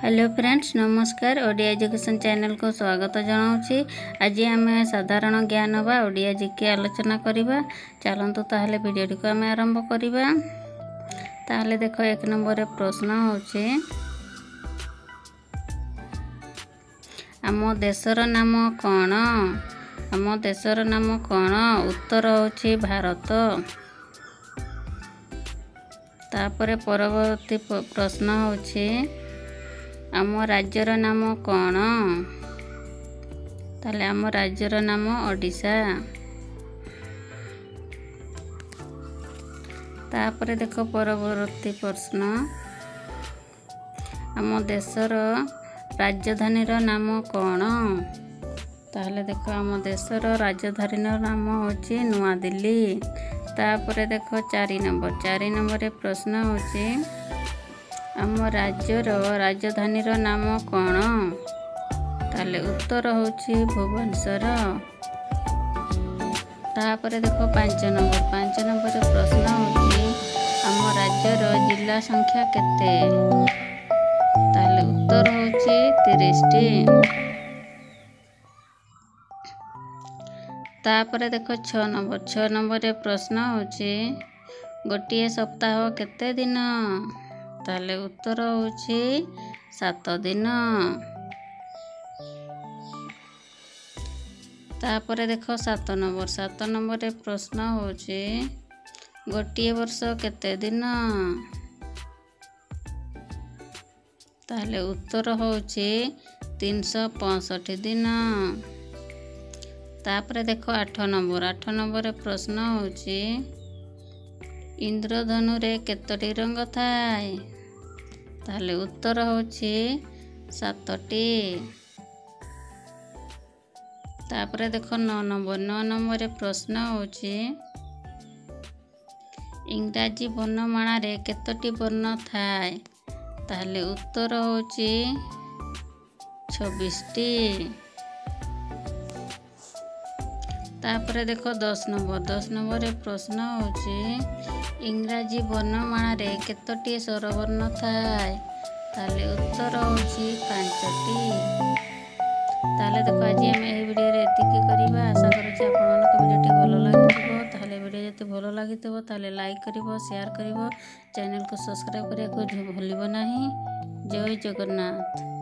Hello friends नमस्कार Odia education channel को स्वागत जनाऊँगी। आज आम साधारण ज्ञान बा ओडिया जीके आलोचना करवा। चलतु ताहले वीडियो को आम आरंभ करवा। ताहले देखो एक नंबर प्रश्न होचे आम देशर नाम कौन? आम देशर नाम कौन? उत्तर होची भारत। तापरे परवर्ती प्रश्न होचे आम राज्यर नाम कौन? ताले आम राज्यर नाम ओडिशा। तापरे देखो परवर्ती प्रश्न आम देशर राजधानी नाम कौन? ताहले देखो आम देशर राजधानी नाम होची नुआ दिल्ली। तापरे देखो 4 नंबर प्रश्न होची आम राज्यर राजधानी नाम कौन? ताले उत्तर होची भुवनेश्वर। तापरे देखो 5 नंबर प्रश्न होची आम राज्यर जिला संख्या केते? ताले उत्तर होची 30टी। तापरे देखो 6 नंबर प्रश्न होची गोटिए सप्ताह केते दिन? ताले उत्तर होची 7 दिन। तापरे देखो 7 नंबर प्रश्न होची गोटिए वर्ष केते दिन? ताले उत्तर होची 365 दिन। तापरे देखो 8 नंबर प्रश्न होची इंद्रधनु रे केतोटी रंग थाए? ताले उत्तर होची 7टी। तापरे देखो 9 नंबर प्रश्न होची इंग्राजी वर्णमाला रे केतोटी वर्ण थाए? ताले उत्तर होची 26टी। तापरे देखो 10 नंबर प्रश्न होची इंग्राजी वर्णमाला रे केतोटी स्वरवर्ण थाए? ताले उत्तर होची 5टी। ताले देखो आज आम ए वीडियो रे एतिकी करिबा। आशा करूची आपण मानक वीडियोटी भलो लागिथिबो। ताले वीडियो जते भलो लागिथिबो ताले लाइक करिवो, शेयर करिवो, चैनल को सब्सक्राइब करिया को भूलिबो नाही। जय जगन्नाथ।